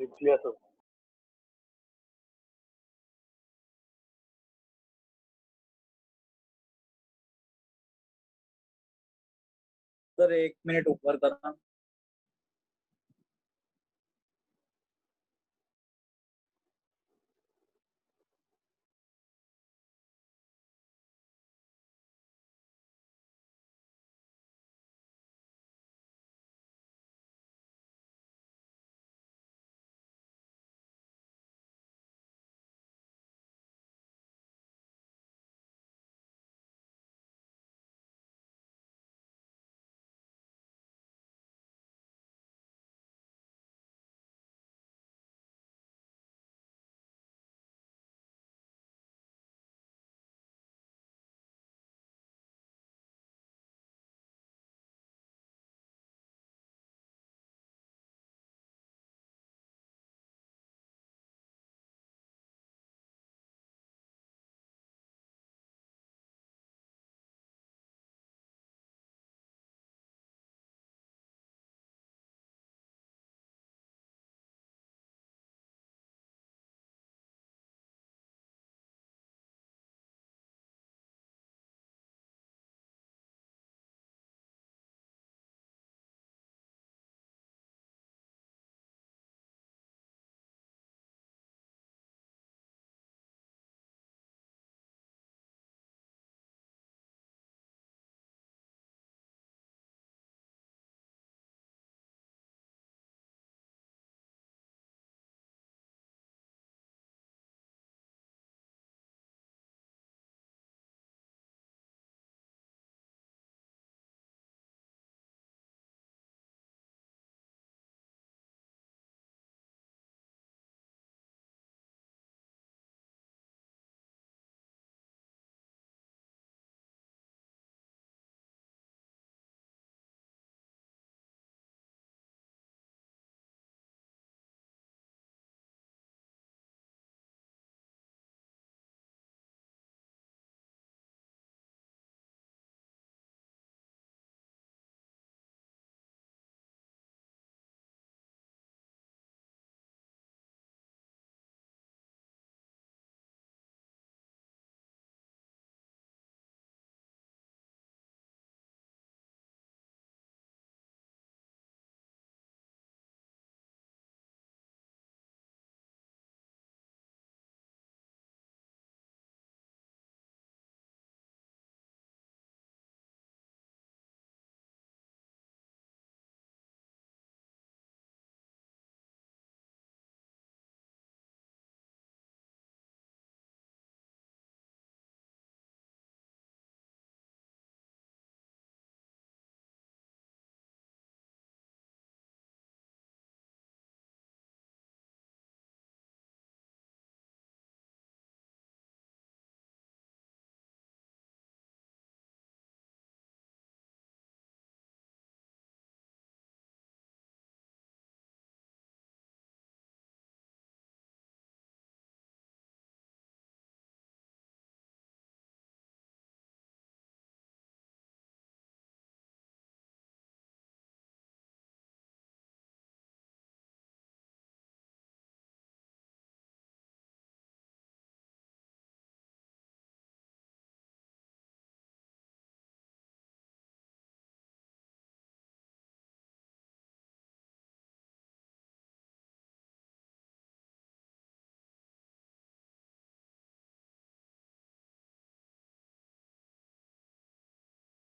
Clear sir. Sir 1 minute ऊपर करना।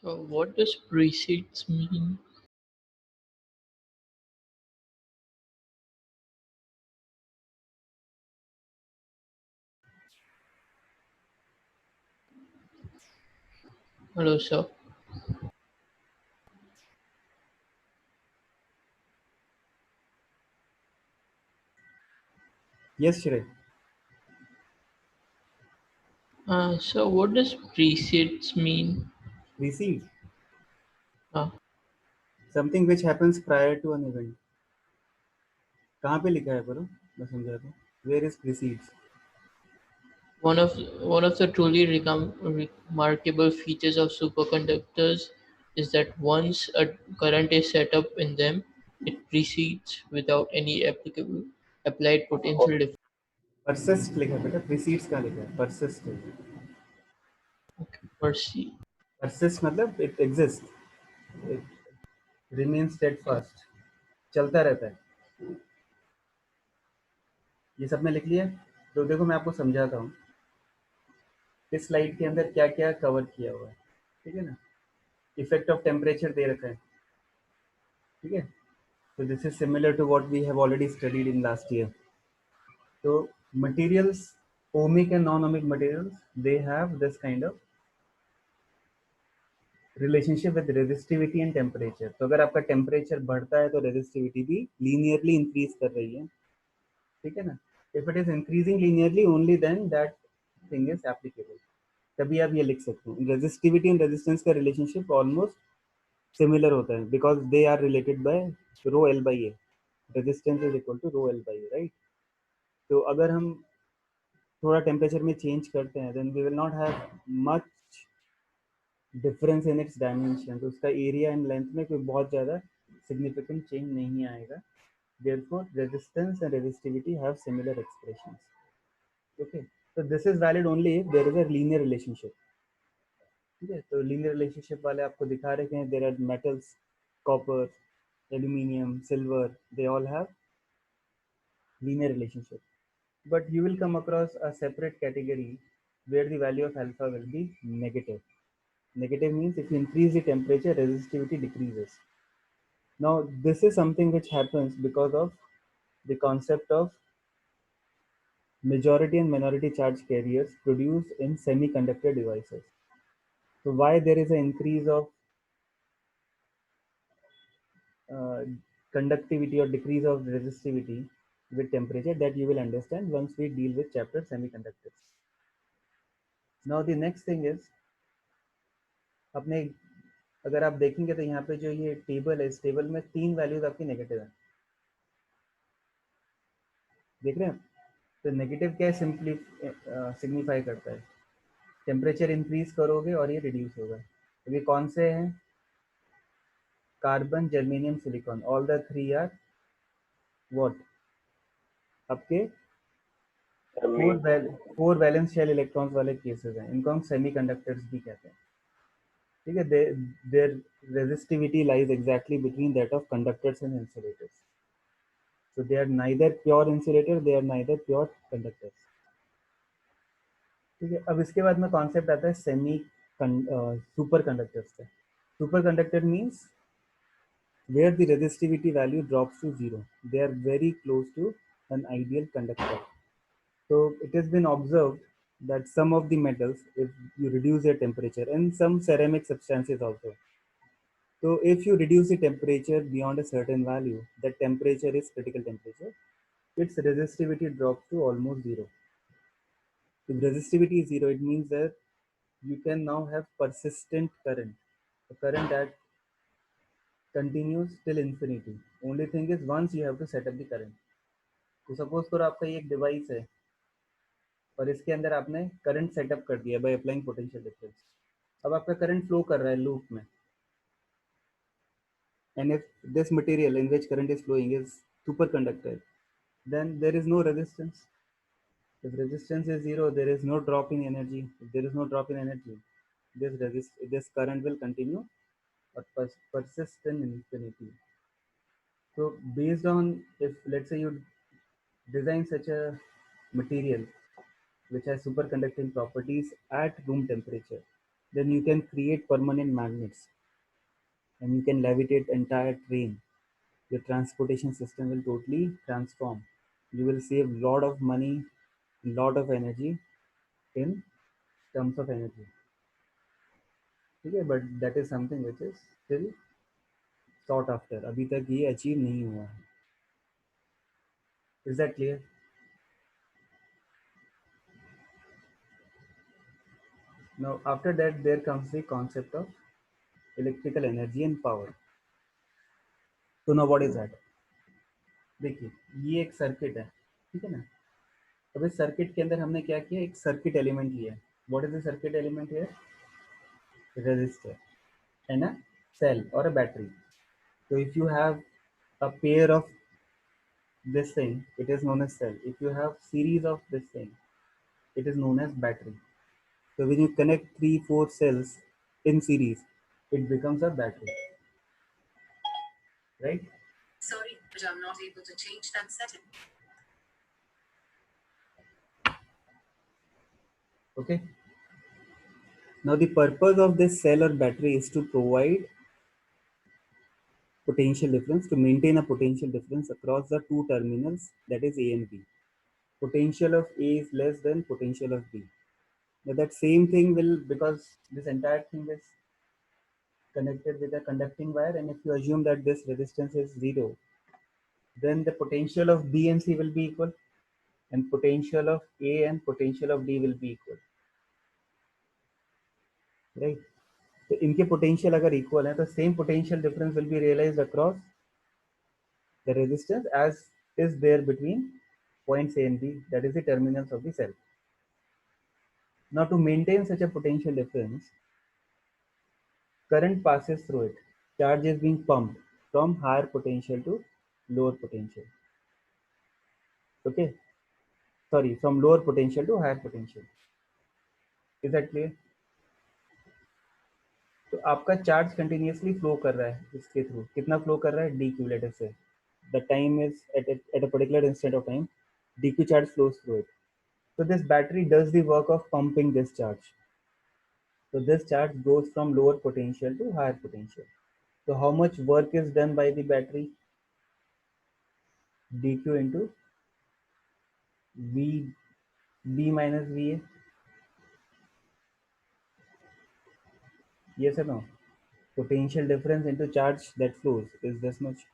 What does precedes mean? Hello, sir. Yes, Shrey. So what does precedes mean? Precedes. Uh, Something which happens prior to an event. कहाँ पे लिखा है पर मैं समझा तो where is precedes. one of the truly remarkable features of superconductors is that once a current is set up in them, it proceeds without any applicable applied potential difference. persist लिखा है बेटा, precedes का लिखा है, persist है। Perceive. persist मतलब it exists, it remains steadfast, चलता रहता है। ये सब में लिख लिया। तो देखो मैं आपको समझाता हूँ इस स्लाइड के अंदर क्या क्या कवर किया हुआ है, ठीक है ना। इफेक्ट ऑफ टेम्परेचर दे रखा है, ठीक है। तो this is similar to what we have already studied in last year. तो materials, ohmic and non-ohmic materials, they have this kind of relationship with resistivity and temperature. तो अगर आपका टेम्परेचर बढ़ता है तो रेजिस्टिविटी भी लीनियरली इंक्रीज कर रही है, ठीक है ना। If it is increasing linearly only then that thing is applicable, तभी आप ये लिख सकते हो। रेजिस्टिविटी एंड रेजिस्टेंस का रिलेशनशिप ऑलमोस्ट सिमिलर होता है because they are related by rho L by A, resistance is equal to rho L by A, right. तो अगर हम थोड़ा टेम्परेचर में चेंज करते हैं then we will not have much difference in its dimension, तो उसका एरिया एंड लेंथ में कोई बहुत ज़्यादा सिग्निफिकेंट चेंज नहीं आएगा। therefore resistance and resistivity have similar expressions, okay। so this is valid only if there is a linear relationship, ठीक है। तो linear relationship वाले आपको दिखा रखे हैं, there are metals, copper, aluminium, silver, they all have linear relationship, but you will come across a separate category where the value of alpha will be negative. Negative means if you increase the temperature, resistivity decreases. Now, this is something which happens because of the concept of majority and minority charge carriers produced in semiconductor devices. So, why there is an increase of uh, conductivity or decrease of resistivity with temperature, that you will understand once we deal with chapter semiconductors. Now, the next thing is, अपने अगर आप देखेंगे तो यहाँ पे जो ये table है, इस टेबल में 3 वैल्यूज आपकी नेगेटिव है, देख रहे हैं। तो नेगेटिव क्या सिग्निफाई करता है, टेम्परेचर इंक्रीज करोगे और ये रिड्यूस होगा। तो ये कौन से हैं, carbon, germanium, silicon, all the 3 are what, आपके फोर वैलेंस शेल इलेक्ट्रॉन्स वाले केसेस हैं, इनको हम सेमीकंडक्टर्स भी कहते हैं, ठीक है। Their resistivity lies exactly between that of conductors and insulators, so they are neither pure insulator, they are neither pure conductors, ठीक है। अब इसके बाद में कॉन्सेप्ट आता है सेमी सुपर कंडक्टर्स का। Super conductor means where the resistivity value drops to 0, they are very close to an ideal conductor. So it has been observed that some of the metals, if you reduce their temperature, and some ceramic substances also, so if you reduce the temperature beyond a certain value, that temperature is critical temperature, its resistivity drops to almost 0. If resistivity is 0, it means that you can now have persistent current, a current that continues till infinity. Only thing is once you have to set up the current. तो suppose करो आपका ये एक device है और इसके अंदर आपने करंट सेटअप कर दिया बाय अप्लाइंग पोटेंशियल डिफरेंस। अब आपका करंट फ्लो कर रहा है लूप में, and if this material in which current is flowing is superconductor, then there is no resistance. If resistance is 0, there is no drop in energy. If there is no drop in energy, this current will continue or persist in infinity. So based on, if let's say you design such a material which has superconducting properties at room temperature, then you can create permanent magnets and you can levitate entire train. Your transportation system will totally transform. You will save lot of money, lot of energy in terms of energy. Okay, but that is something which is still sought after. अभी तक ये achieve नहीं हुआ है. Is that clear? Now after that there comes the concept of electrical energy and power. So now what is that? देखिए ये एक circuit है, ठीक है ना। अब इस सर्किट के अंदर हमने क्या किया, एक सर्किट एलिमेंट लिया है। What is the circuit element here? Resistor and a cell or a battery. So if you have a pair of this thing, it is known as cell. If you have series of this thing, it is known as battery. So when you connect 3-4 cells in series, it becomes a battery, right? Sorry, but I'm not able to change that setting. Okay. Now the purpose of this cell or battery is to provide potential difference, to maintain a potential difference across the two terminals, that is A and B. Potential of A is less than potential of B. Now that same thing will, because this entire thing is connected with a conducting wire, and if you assume that this resistance is 0, then the potential of B and C will be equal, and potential of A and potential of D will be equal, right? तो इनके potential अगर equal है तो same potential difference will be realised across the resistance as is there between points A and B, that is the terminals of the cell. Now to maintain such a potential difference, current passes through it. Charge is being pumped from higher potential to lower potential. Okay, sorry, from lower potential to higher potential. Is that clear? तो आपका charge continuously flow कर रहा है इसके through, कितना flow कर रहा है, डी क्यू लेटर से, the time is at a particular instant of time, D Q charge flows through it. So this battery does the work of pumping this charge. So this charge goes from lower potential to higher potential. So how much work is done by the battery? dq into v b minus va. Yes or no? Potential difference into charge that flows is this much.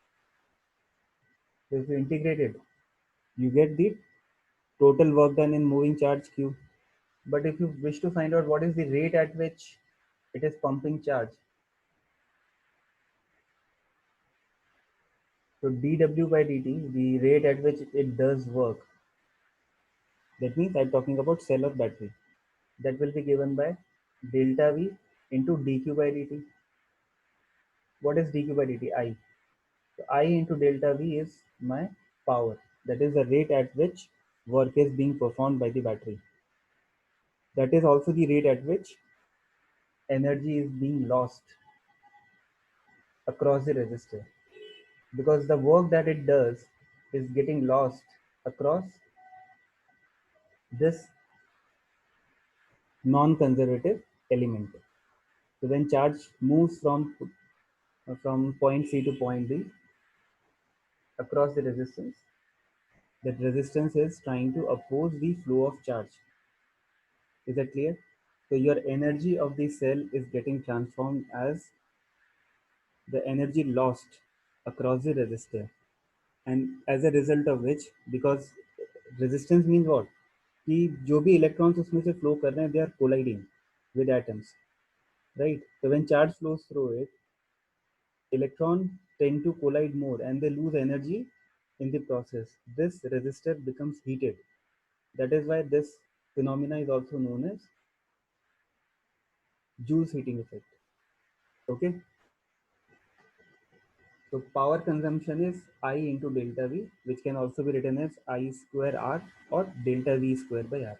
So if you integrate it, you get the total work done in moving charge q. But if you wish to find out what is the rate at which it is pumping charge, so dw by dt, the rate at which it does work, that means I'm talking about cell or battery, that will be given by delta v into dq by dt. What is dq by dt? I. So I into delta v is my power, that is the rate at which work is being performed by the battery. That is also the rate at which energy is being lost across the resistor, because the work that it does is getting lost across this non-conservative element. So when charge moves from point C to point B across the resistance, that resistance is trying to oppose the flow of charge. Is that clear? So your energy of the cell is getting transformed as the energy lost across the resistor, and as a result of which, because resistance means what, कि जो भी electrons उसमें से flow कर रहे हैं, they are colliding with atoms, right? So when charge flows through it, electrons tend to collide more and they lose energy in the process. This resistor becomes heated. That is why this phenomena is also known as Joule's heating effect. Okay. So power consumption is I into delta V, which can also be written as I square R or delta V square by R.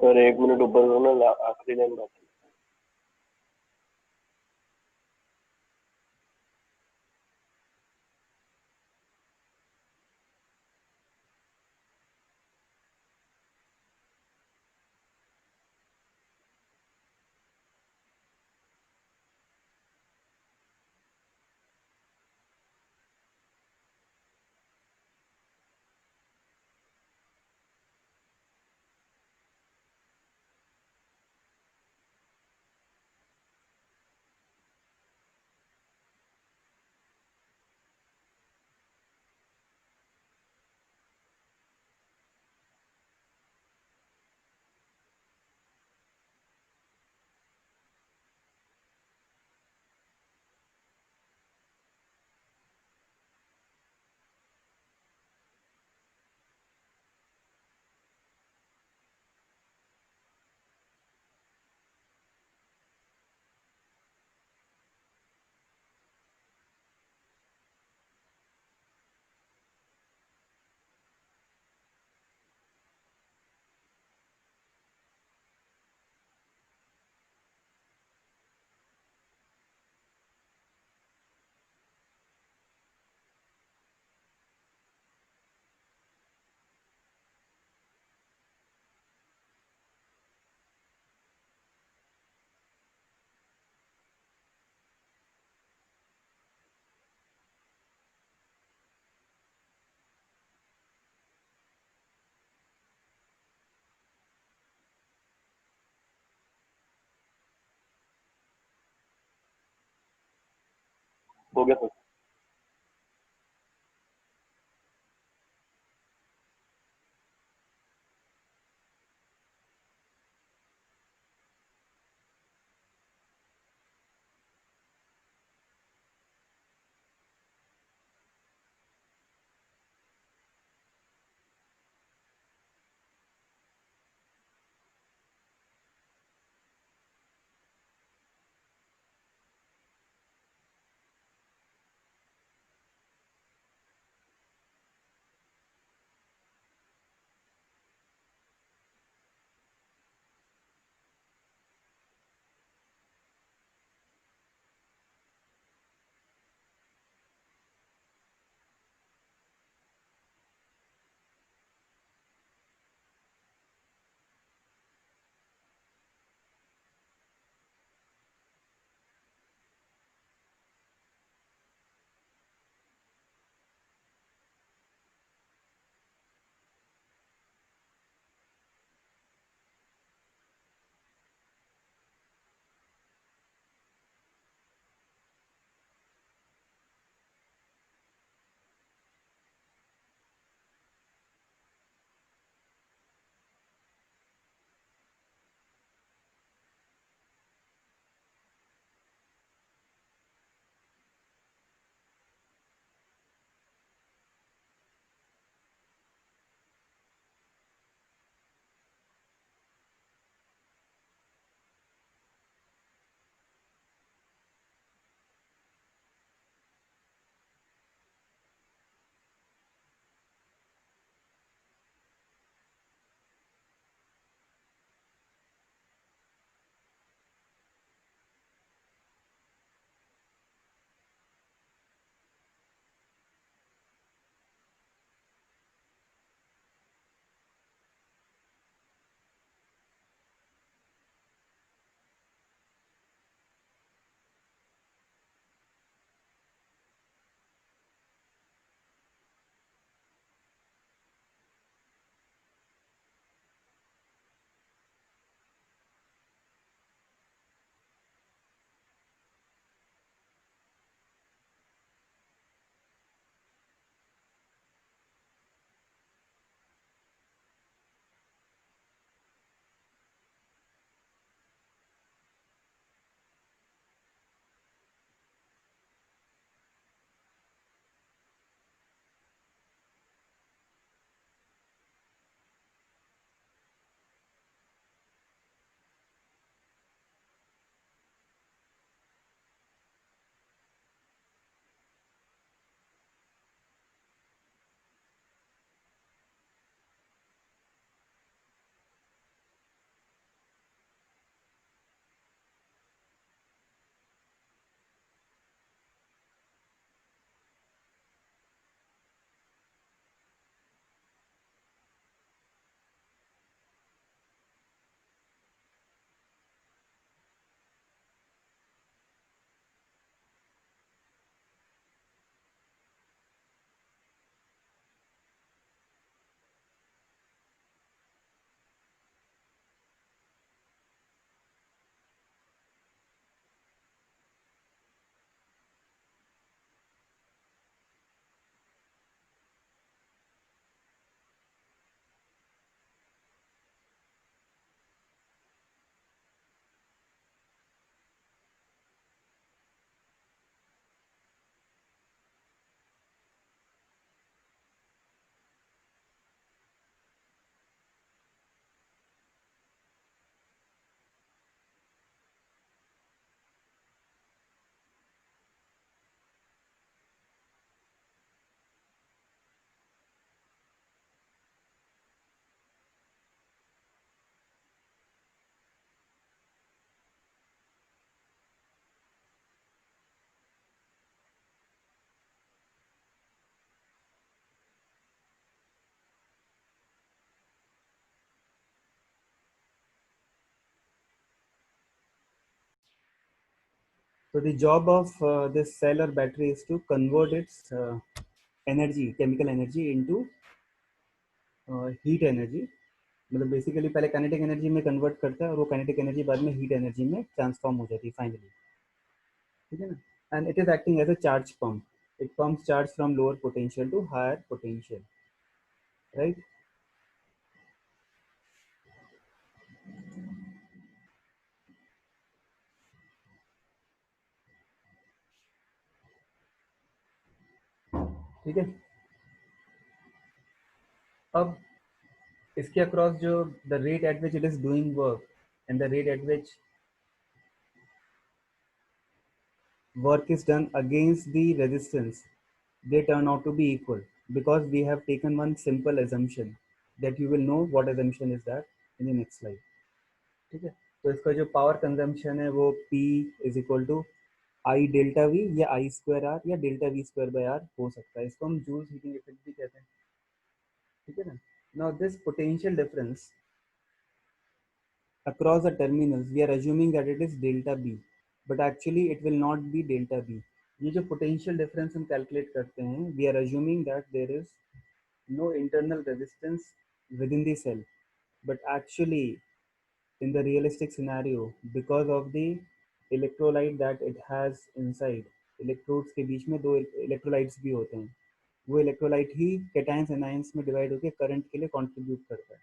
Sir 1 minute ऊपर करो ना, आखिरी line बात है। हो गया sir. So the job of this cell or battery is to convert its energy, chemical energy into heat energy. मतलब basically पहले काइनेटिक एनर्जी में कन्वर्ट करता है और वो काइनेटिक एनर्जी बाद में हीट एनर्जी में ट्रांसफॉर्म हो जाती है फाइनली, ठीक है ना. And it is acting as a charge pump. It pumps charge from lower potential to higher potential, right. ठीक है. अब इसके अक्रॉस जो the rate at which it is doing work and the rate at which work is done against the resistance, they turn out to be equal because we have taken one simple assumption that you will know what assumption is that in the next slide. ठीक है. तो इसका जो power consumption है वो P is equal to I delta V या I square R या delta V square by R हो सकता है. इसको हम जूल्स हीटिंग इफेक्ट भी कहते हैं, ठीक है ना. Now this potential difference across the terminals we are assuming that it is delta B, but actually it will not be delta B. ये जो potential difference हम calculate करते हैं, we are assuming that there is no internal resistance within the cell, but actually in the realistic scenario, because of the electrolyte that it has inside, electrodes के बीच में दो electrolytes भी होते हैं, वो electrolyte ही cations anions में divide होकर current के लिए contribute करता है,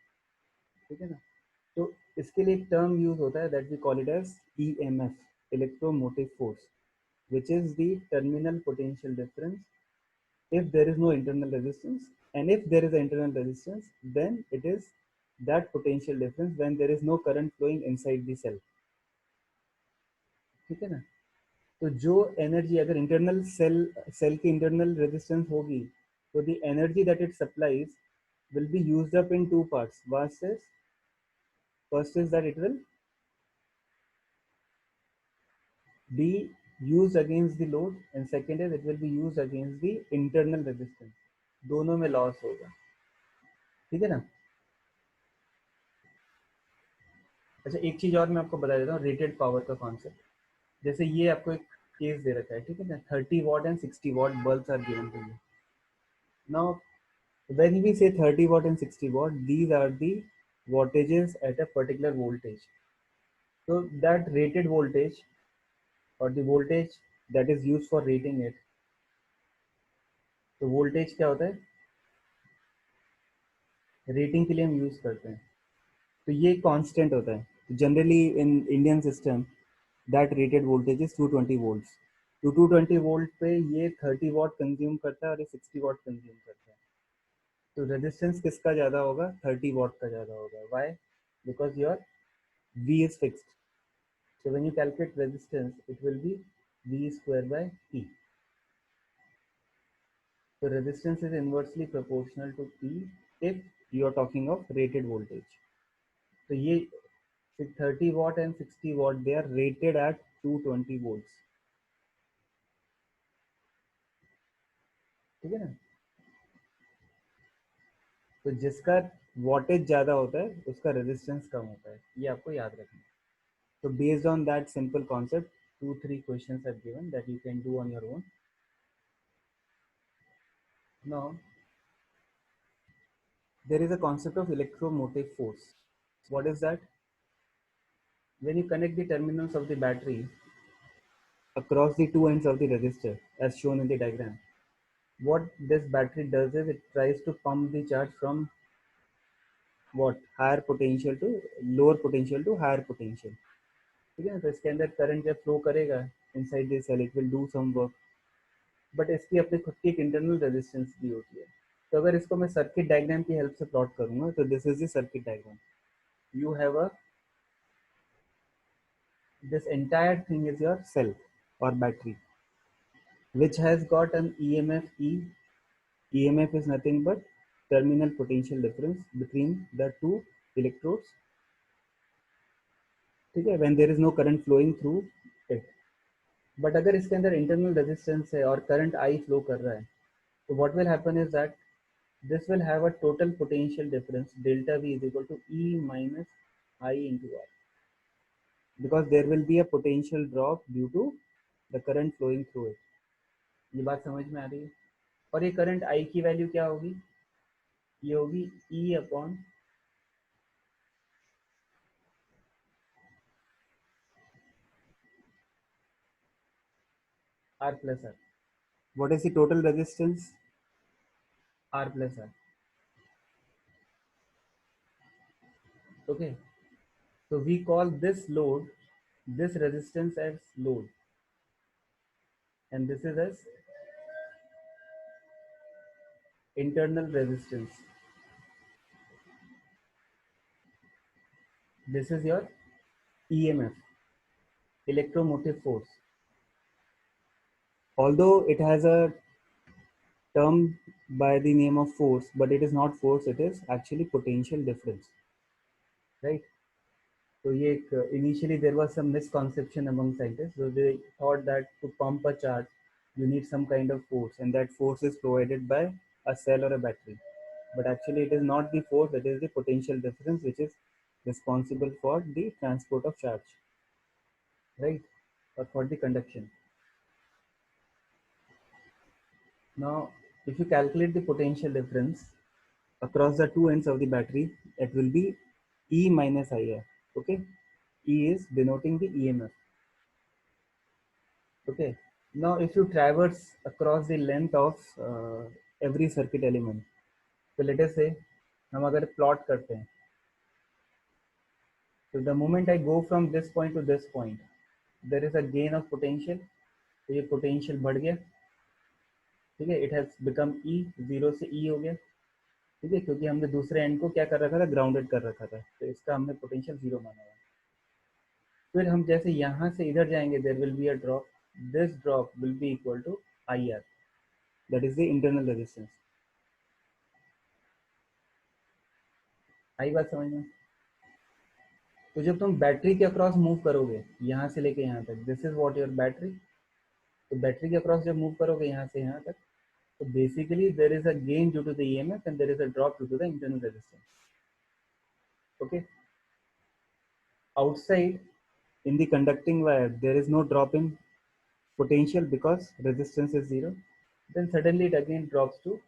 ठीक है ना. तो इसके लिए एक टर्म यूज होता है that we call it as EMF, electromotive force, which is the terminal potential difference if there is no internal resistance, and if there is an internal resistance then it is that potential difference when there is no current flowing inside the cell, ठीक है ना. तो जो energy अगर internal shell की internal resistance होगी तो the energy that it supplies will be used up in two parts. First is that it will be used against the load and second is it will be used against the internal resistance. दोनों में loss होगा, ठीक है ना. अच्छा एक चीज और मैं आपको बता देता हूँ रेटेड पावर का कॉन्सेप्ट. जैसे ये आपको एक केस दे रखा है, ठीक है ना. 30 watt and 60 watt bulbs are given to you. Now when we say 30 watt and 60 watt, these are the wattages at a particular voltage. So that rated voltage or the voltage that is used for rating it, तो voltage क्या होता है, rating के लिए हम use करते हैं, तो ये कांस्टेंट होता है. Generally in Indian system that rated voltage is 220 volts. तो 220 वोल्ट पे ये 30 वॉट कंज्यूम करता है और ये 60 वॉट कंज्यूम करता है. तो रेजिस्टेंस किसका ज़्यादा होगा, 30 वॉट का ज़्यादा होगा. Why? Because your V is fixed. So when you calculate resistance, it will be V square by P. So resistance is inversely proportional to P if you are talking of rated voltage. So ये 30 watt and 60 watt they are rated at 220 volts. ठीक है ना. तो जिसका voltage ज़्यादा होता है उसका रेजिस्टेंस कम होता है, ये आपको याद रखना है. So based on that simple concept, 2-3 questions are given that you can do on your own. Now there is a concept of electromotive force. What is that? When you connect the terminals of the battery across the two ends of the resistor as shown in the diagram, what this battery does is it tries to pump the charge from what higher potential to lower potential to higher potential. ठीक है ना. तो इसके अंदर current जब flow करेगा inside the cell it will do some work, but इसकी अपनी खुद की एक इंटरनल रेजिस्टेंस भी होती है. तो अगर इसको मैं सर्किट डायग्राम की हेल्प से प्लॉट करूंगा तो this is the circuit diagram. You have a this entire thing is your cell or battery which has got an EMF E. EMF is nothing but terminal potential difference between the two electrodes, ठीक है, when there is no current flowing through it. But अगर इसके अंदर internal resistance है और current I flow कर रहा है तो what will happen is that this will have a total potential difference delta V is equal to E minus I into R, because there will be a potential drop due to the current flowing through it. ये बात समझ में आ रही है? और ये current I की value क्या होगी? ये होगी E upon R plus R. What is the total resistance? R plus R. Okay. So we call this load, this resistance as load, and this is as internal resistance. This is your EMF, electromotive force. Although it has a term by the name of force, but it is not force, it is actually potential difference, right? So initially there was some misconception among scientists. So they thought that to pump a charge, you need some kind of force, and that force is provided by a cell or a battery. But actually it is not the force, it is the potential difference which is responsible for the transport of charge, right? Or for the conduction. Now, if you calculate the potential difference across the two ends of the battery, it will be E minus IR. Okay, E is denoting the EMF. Okay, now if you traverse across the length of every circuit element, so let us say हम अगर plot करते हैं, so the moment I go from this point to this point, there is a gain of potential. तो ये potential बढ़ गया, ठीक है? It has become E, 0 से E हो गया, ठीक है? क्योंकि हमने दूसरे एंड को क्या कर रखा था, ग्राउंडेड कर रखा था, तो इसका हमने पोटेंशियल 0 माना हुआ। फिर हम जैसे यहाँ से इधर जाएंगे, there will be a drop, this drop will be equal to IR, that is the internal resistance. आई बात समझ में? तो जब तुम बैटरी के अक्रॉस मूव करोगे, यहाँ से लेके यहाँ तक, this is what your battery, तो बैटरी के अक्रॉस जब मूव करोगे यहाँ से यहाँ तक, तो basically there is a gain due to the EMF and there is a drop due to the internal resistance. Okay, outside in the conducting wire there is no drop in potential because resistance is 0, then suddenly it again drops to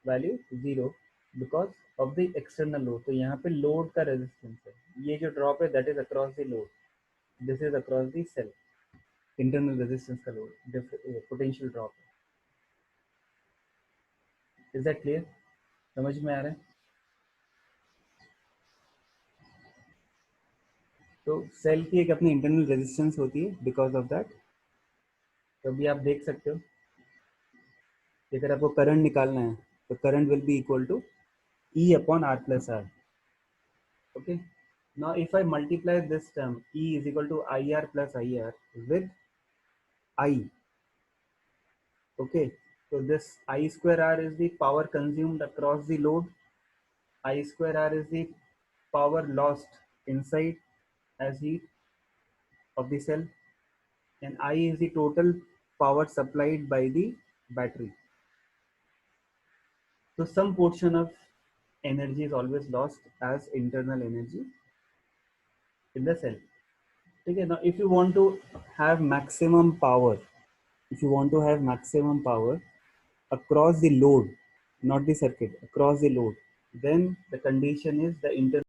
value 0 because of the external load। तो यहाँ पे load का resistance है, ये जो drop है that is across the load, this is across the cell, internal resistance का load, potential drop। is that clear? समझ में आ रहा है? तो सेल की एक अपनी इंटरनल रेजिस्टेंस होती है, बिकॉज ऑफ दैट। तो अभी आप देख सकते हो, अगर आपको करंट निकालना है तो current will be equal to E upon R plus R. Okay. Now if I multiply this term, E is equal to IR plus IR with I. Okay. So this I square R is the power consumed across the load. I square R is the power lost inside as heat of the cell. And I is the total power supplied by the battery. So some portion of energy is always lost as internal energy in the cell. Okay, now if you want to have maximum power, across the load, not the circuit, across the load, then the condition is the internal